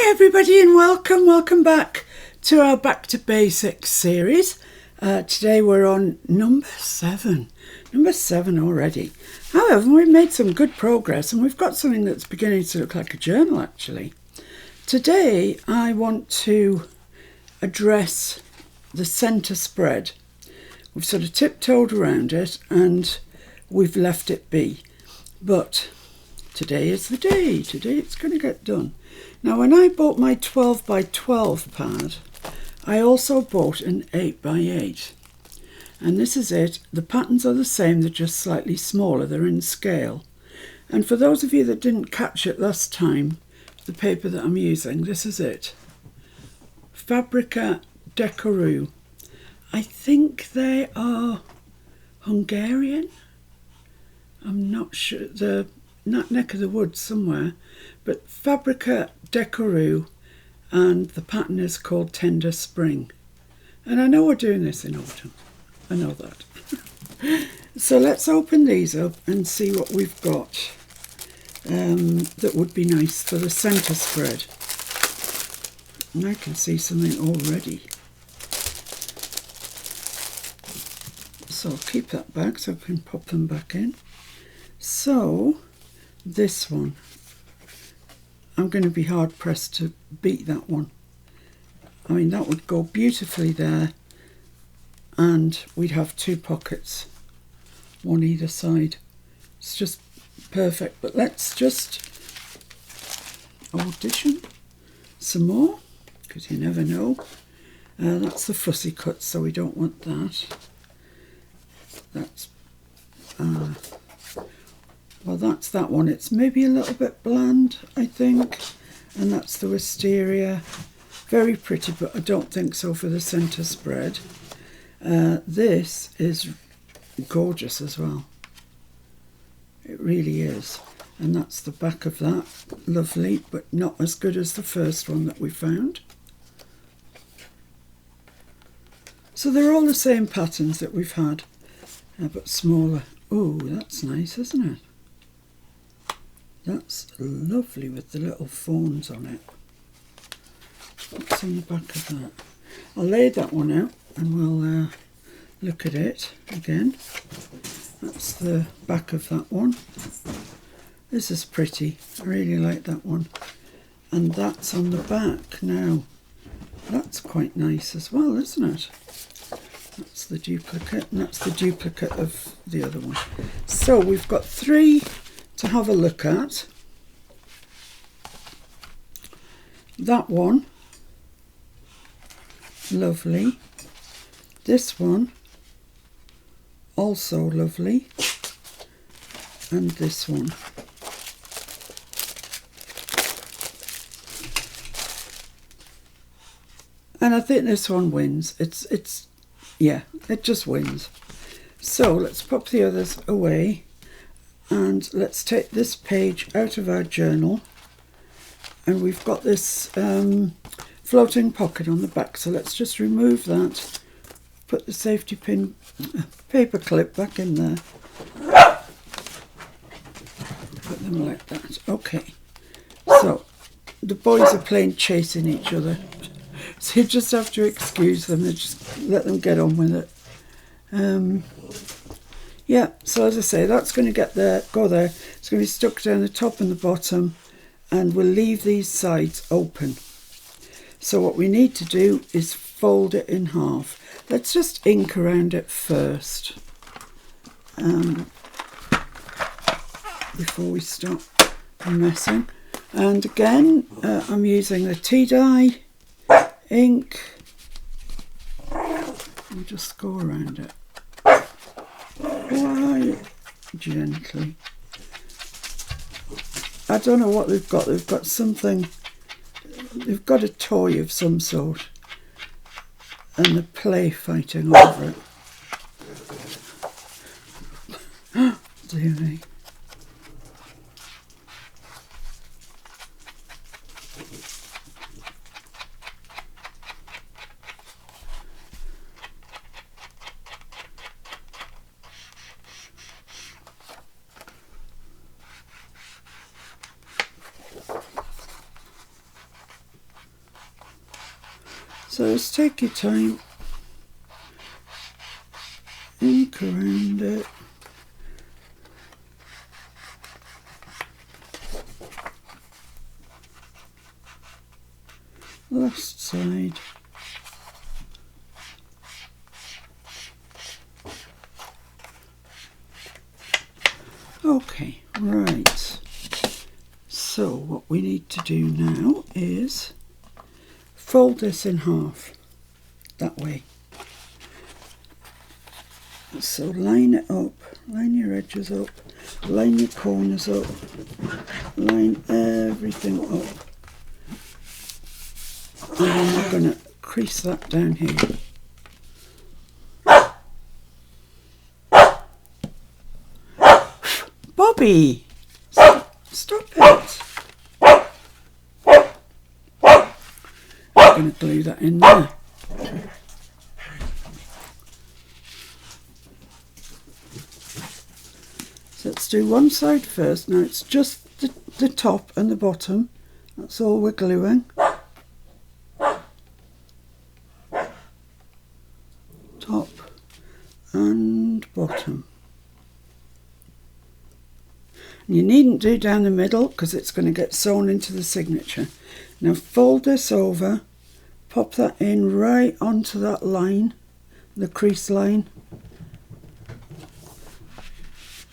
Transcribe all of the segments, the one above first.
Hi everybody and welcome back to our Back to Basics series. Today we're on number 7 already. However, we've made some good progress and we've got something that's beginning to look like a journal actually. Today I want to address the centre spread. We've sort of tiptoed around it and we've left it be, but today is the day. Today it's going to get done. Now, when I bought my 12 by 12 pad, I also bought an 8 by 8. And this is it. The patterns are the same, they're just slightly smaller, they're in scale. And for those of you that didn't catch it last time, the paper that I'm using, this is it. Fabrica Decoroo. I think they are Hungarian. I'm not sure, they're in that neck of the woods somewhere. But Fabrica Decoroo, and the pattern is called Tender Spring. And I know we're doing this in autumn. I know that. So let's open these up and see what we've got that would be nice for the centre spread. And I can see something already. So I'll keep that back so I can pop them back in. So this one, I'm going to be hard pressed to beat that one. I mean, that would go beautifully there and we'd have 2 pockets, one either side. It's just perfect. But let's just audition some more, because you never know. That's the fussy cut, so we don't want that. That's well, that's that one. It's maybe a little bit bland, I think. And that's the wisteria. Very pretty, but I don't think so for the centre spread. This is gorgeous as well. It really is. And that's the back of that. Lovely, but not as good as the first one that we found. So they're all the same patterns that we've had, but smaller. Oh, that's nice, isn't it? That's lovely with the little fawns on it. What's on the back of that? I'll lay that one out and we'll look at it again. That's the back of that one. This is pretty. I really like that one. And that's on the back now. That's quite nice as well, isn't it? That's the duplicate, and that's the duplicate of the other one. So we've got 3 to have a look at. That one, lovely. This one, also lovely. And this one. And I think this one wins. Yeah, it just wins. So let's pop the others away. And let's take this page out of our journal, and we've got this floating pocket on the back, so let's just remove that, put the safety pin paper clip back in there, put them like that. Okay, so the boys are playing chasing each other, so you just have to excuse them and just let them get on with it. Yeah, so as I say, that's going to go there. It's going to be stuck down the top and the bottom, and we'll leave these sides open. So what we need to do is fold it in half. Let's just ink around it first before we start messing. And again, I'm using the tea dye ink. We'll just go around it. Quite gently. I don't know what they've got. They've got something. They've got a toy of some sort, and they're play fighting over it. Dear me. So just take your time, ink around it. Last side. Okay, right. So what we need to do now is fold this in half, that way. So line it up, line your edges up, line your corners up, line everything up. And then we're going to crease that down here. Bobby! Stop it! I'm going to glue that in there. So let's do one side first. Now it's just the top and the bottom. That's all we're gluing. Top and bottom. And you needn't do down the middle because it's going to get sewn into the signature. Now fold this over, pop that in right onto that line, the crease line,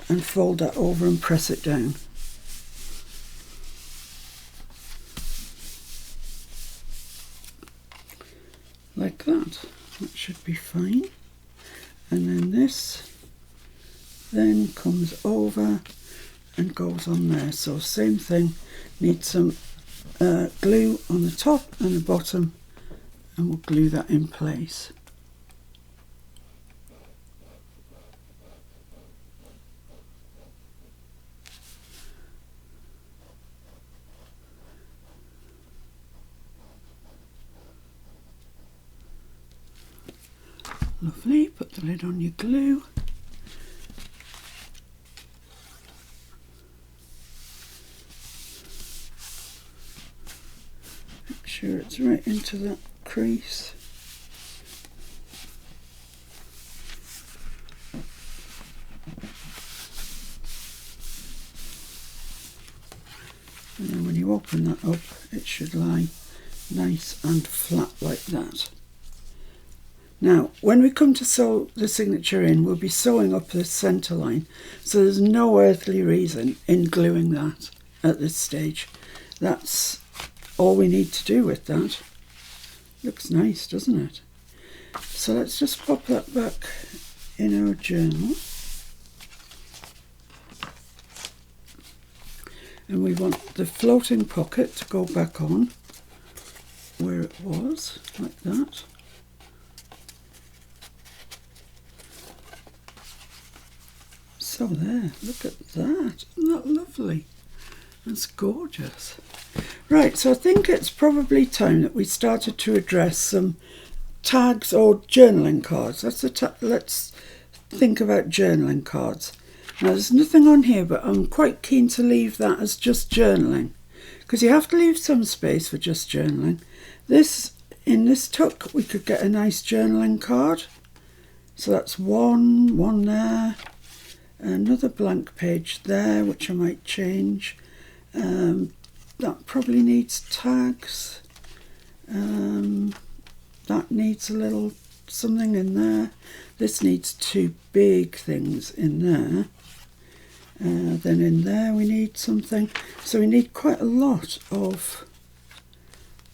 and fold that over and press it down. Like that. That should be fine. And then this then comes over and goes on there. So same thing, need some glue on the top and the bottom, and we'll glue that in place. Lovely, put the lid on your glue. Make sure it's right into that crease. And then when you open that up, it should lie nice and flat like that. Now, when we come to sew the signature in, we'll be sewing up this centre line, so there's no earthly reason in gluing that at this stage. That's all we need to do with that. Looks nice, doesn't it? So let's just pop that back in our journal. And we want the floating pocket to go back on where it was, like that. So there, look at that. Isn't that lovely? That's gorgeous. Right, so I think it's probably time that we started to address some tags or journaling cards. Let's think about journaling cards. Now there's nothing on here, but I'm quite keen to leave that as just journaling, because you have to leave some space for just journaling. In this tuck we could get a nice journaling card. So that's one there. Another blank page there, which I might change. That probably needs tags. That needs a little something in there. This needs two big things in there. Then in there we need something. So we need quite a lot of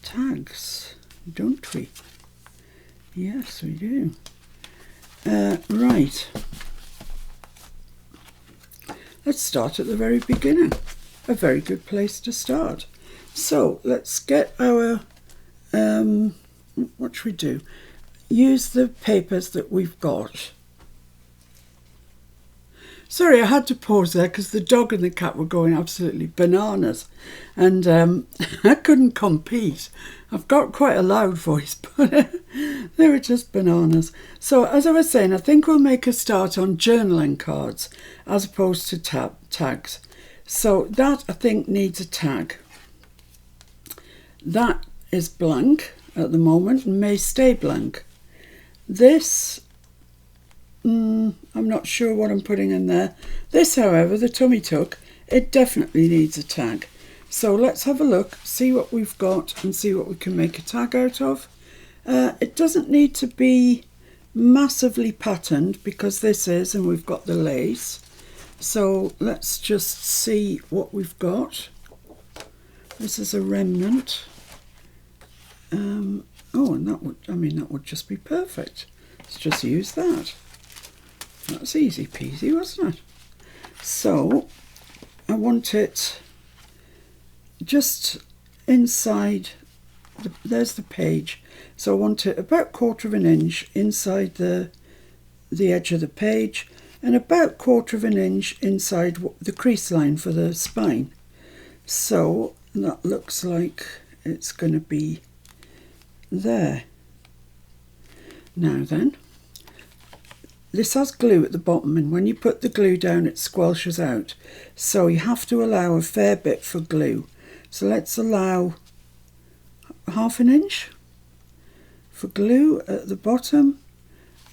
tags, don't we? Yes, we do. Right. Let's start at the very beginning. A very good place to start. So let's get our, what should we do? Use the papers that we've got. Sorry, I had to pause there because the dog and the cat were going absolutely bananas, and I couldn't compete. I've got quite a loud voice, but they were just bananas. So as I was saying, I think we'll make a start on journaling cards as opposed to tags. So that I think needs a tag. That is blank. at the moment and may stay blank. This, I'm not sure what I'm putting in there. This, however, the Tummy Tuck, it definitely needs a tag. So let's have a look, see what we've got and see what we can make a tag out of. It doesn't need to be massively patterned because this is, and we've got the lace. So let's just see what we've got. This is a remnant. Oh, and that would just be perfect. Let's just use that. That's easy peasy, wasn't it? So I want it just inside, there's the page. So I want it about 1/4 inch inside the edge of the page and about 1/4 inch inside the crease line for the spine. So that looks like it's going to be there. Now then, this has glue at the bottom, and when you put the glue down it squelches out, so you have to allow a fair bit for glue. So let's allow 1/2 inch for glue at the bottom,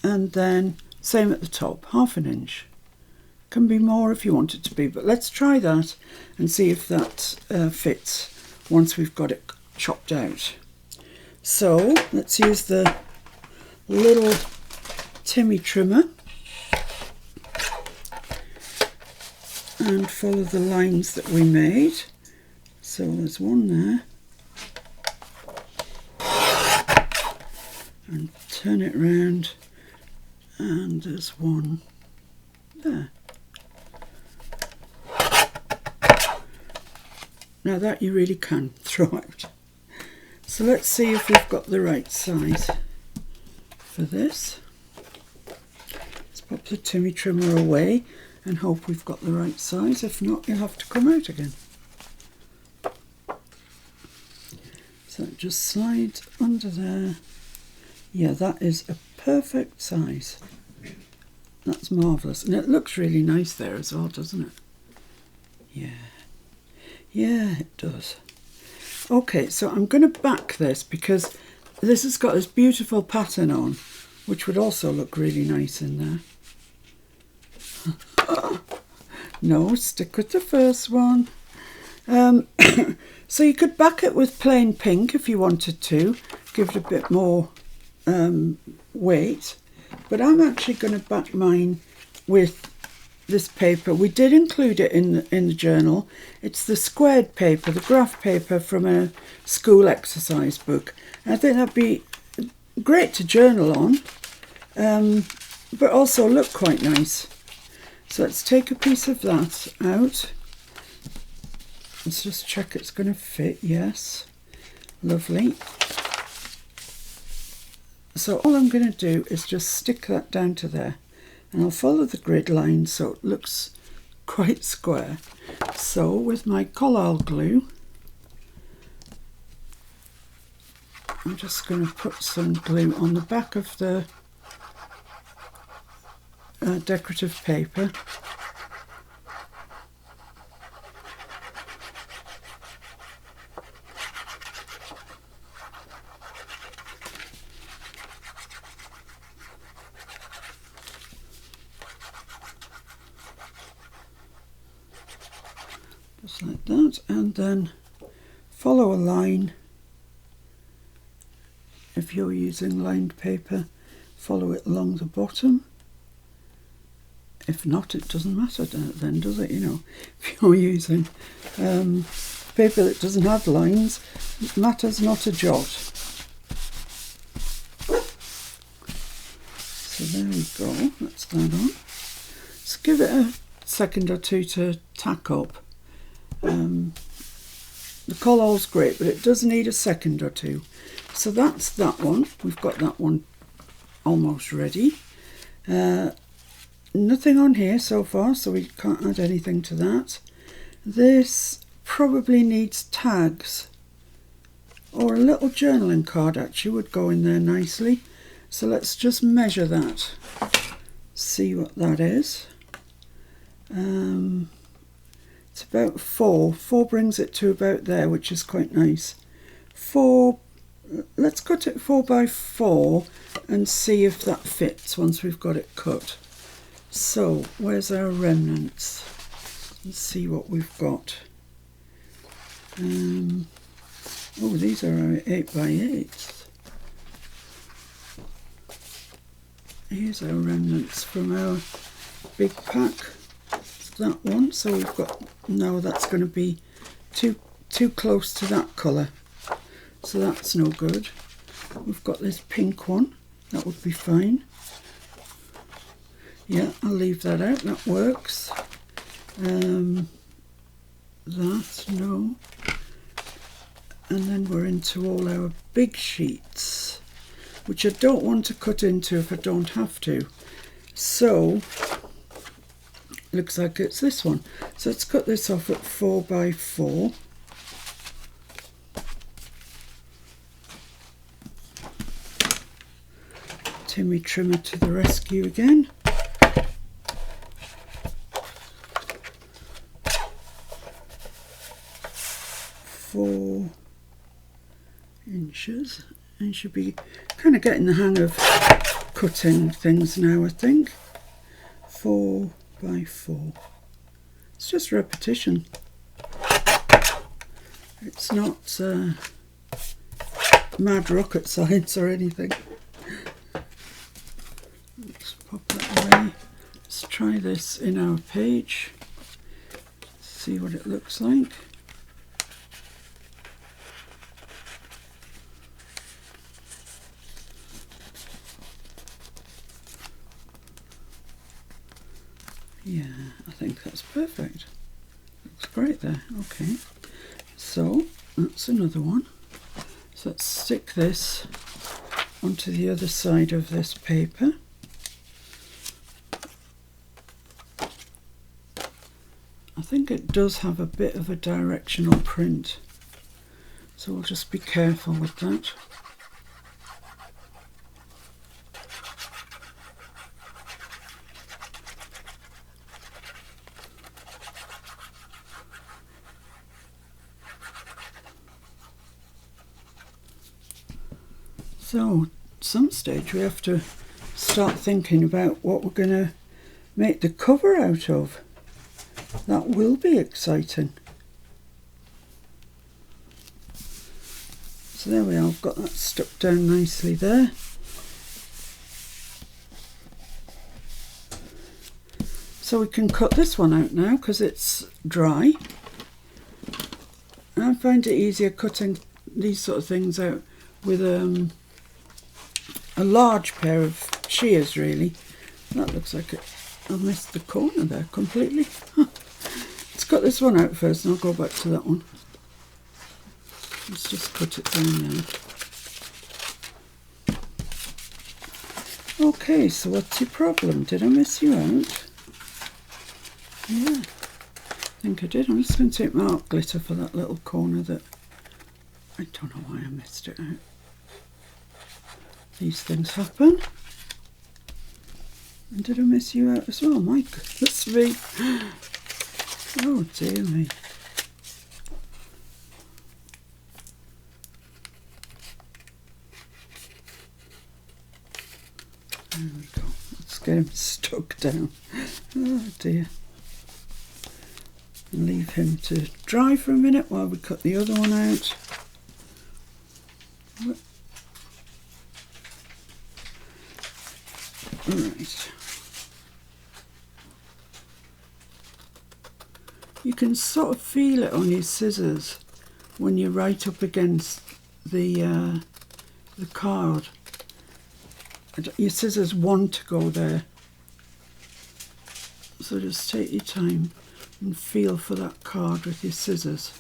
and then same at the top, 1/2 inch. Can be more if you want it to be, but let's try that and see if that fits once we've got it chopped out. So let's use the little Timmy trimmer and follow the lines that we made. So there's one there, and turn it round, and there's one there. Now that you really can throw out. So let's see if we've got the right size for this. Let's pop the Timmy trimmer away and hope we've got the right size. If not, you'll have to come out again. So it just slides under there. Yeah, that is a perfect size. That's marvellous. And it looks really nice there as well, doesn't it? Yeah. Yeah, it does. Okay, so I'm going to back this because this has got this beautiful pattern on, which would also look really nice in there. No, stick with the first one. So you could back it with plain pink if you wanted to, give it a bit more weight, but I'm actually going to back mine with this paper. We did include it in the journal. It's the squared paper, the graph paper from a school exercise book. And I think that'd be great to journal on, but also look quite nice. So let's take a piece of that out. Let's just check it's going to fit. Yes, lovely. So all I'm going to do is just stick that down to there, and I'll follow the grid line so it looks quite square. So with my Collall glue, I'm just going to put some glue on the back of the decorative paper. Just like that, and then follow a line. If you're using lined paper, follow it along the bottom. If not, it doesn't matter then, does it? You know, if you're using paper that doesn't have lines, it matters not a jot. So there we go, that's that on. Let's give it a second or two to tack up. The Collall's great, but it does need a second or two. So that's that one. We've got that one almost ready. Nothing on here so far, so we can't add anything to that. This probably needs tags, or a little journaling card actually would go in there nicely. So let's just measure that, see what that is. It's about 4. 4 brings it to about there, which is quite nice. 4 let's cut it 4 by 4 and see if that fits once we've got it cut. So where's our remnants? Let's see what we've got. Oh, these are our 8 by 8. Here's our remnants from our big pack. That one, so we've got, no, that's going to be too close to that colour, so that's no good. We've got this pink one, that would be fine. Yeah, I'll leave that out, that works. That, no. And then we're into all our big sheets, which I don't want to cut into if I don't have to. So looks like it's this one. So let's cut this off at 4 by 4. Timmy Trimmer to the rescue again. Four inches. I should be kind of getting the hang of cutting things now, I think. 4 by 4. It's just repetition. It's not mad rocket science or anything. Let's pop that away. Let's try this in our page. See what it looks like. Yeah, I think that's perfect. Looks great there. Okay, so that's another one. So let's stick this onto the other side of this paper. I think it does have a bit of a directional print, so we'll just be careful with that. So at some stage we have to start thinking about what we're going to make the cover out of. That will be exciting. So there we are, I've got that stuck down nicely there. So we can cut this one out now because it's dry. And I find it easier cutting these sort of things out with a large pair of shears, really. That looks like it. I've missed the corner there completely. Let's cut this one out first and I'll go back to that one. Let's just cut it down now. Okay, so what's your problem? Did I miss you out? Yeah, I think I did. I'm just going to take my art glitter for that little corner that I don't know why I missed it out. These things happen. And did I miss you out as well? My goodness me. Oh dear me. There we go. Let's get him stuck down. Oh dear. And leave him to dry for a minute while we cut the other one out. Right. You can sort of feel it on your scissors when you're right up against the card. Your scissors want to go there. So just take your time and feel for that card with your scissors.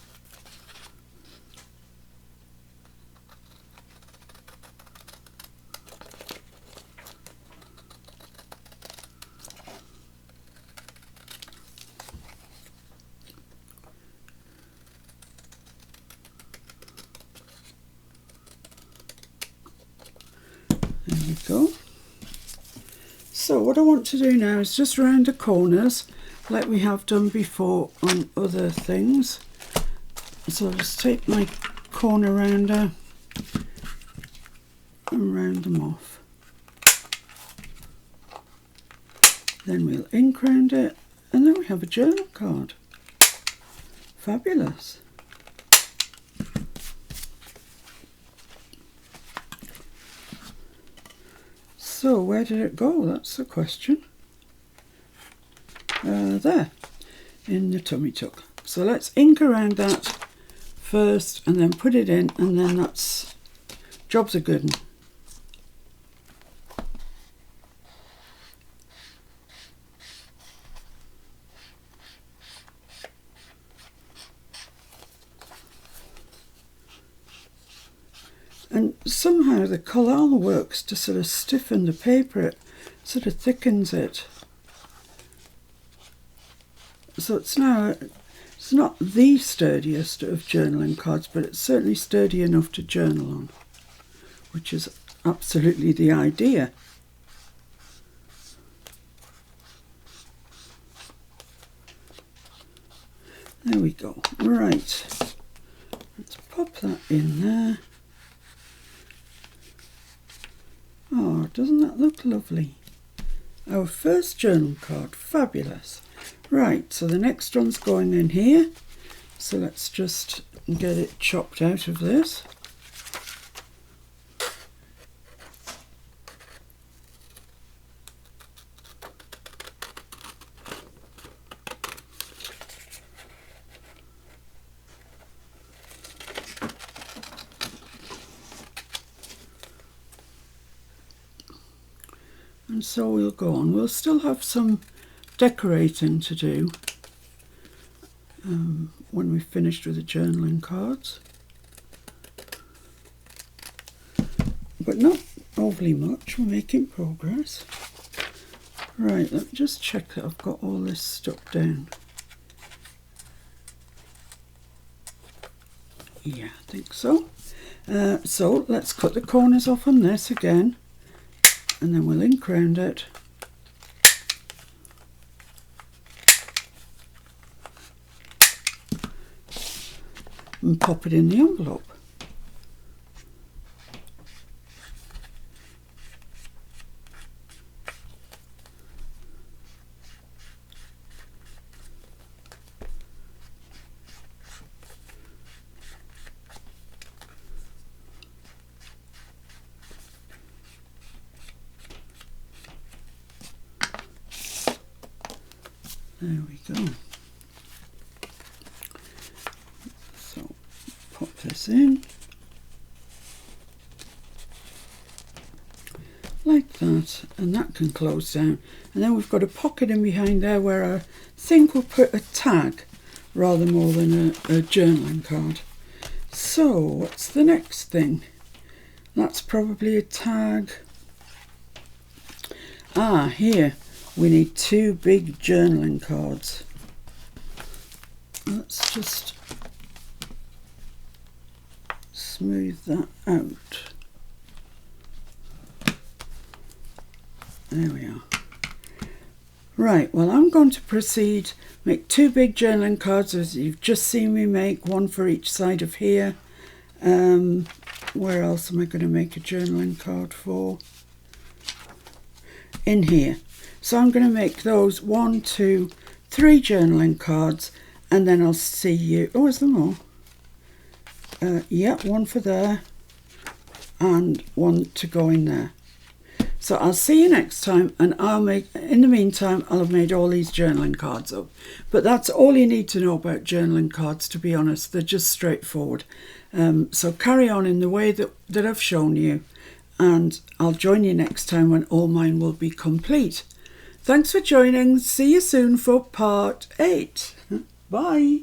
There we go. So what I want to do now is just round the corners like we have done before on other things. So I'll just take my corner rounder and round them off. Then we'll ink round it, and then we have a journal card. Fabulous. So where did it go? That's the question. There, in the tummy tuck. So let's ink around that first and then put it in, and then that's job's a good one. And somehow the collal works to sort of stiffen the paper, it sort of thickens it. So it's not the sturdiest of journaling cards, but it's certainly sturdy enough to journal on, which is absolutely the idea. There we go. Right, let's pop that in there. Oh, doesn't that look lovely? Our first journal card, fabulous. Right, so the next one's going in here. So let's just get it chopped out of this. And so we'll go on. We'll still have some decorating to do when we've finished with the journaling cards, but not overly much. We're making progress. Right, let me just check that I've got all this stuck down. Yeah, I think so. So let's cut the corners off on this again, and then we'll ink round it. And pop it in the envelope. There we go. So pop this in like that, and that can close down. And then we've got a pocket in behind there where I think we'll put a tag rather more than a journaling card. So what's the next thing? That's probably a tag. Ah, here. We need 2 big journaling cards. Let's just smooth that out. There we are. Right, well, I'm going to proceed, make 2 big journaling cards as you've just seen me make, one for each side of here. Where else am I going to make a journaling card for? In here. So I'm going to make those 1, 2, 3 journaling cards, and then I'll see you. Oh, is there more? Yeah, one for there and one to go in there. So I'll see you next time, and in the meantime, I'll have made all these journaling cards up. But that's all you need to know about journaling cards, to be honest. They're just straightforward. So carry on in the way that I've shown you, and I'll join you next time when all mine will be complete. Thanks for joining. See you soon for part 8. Bye.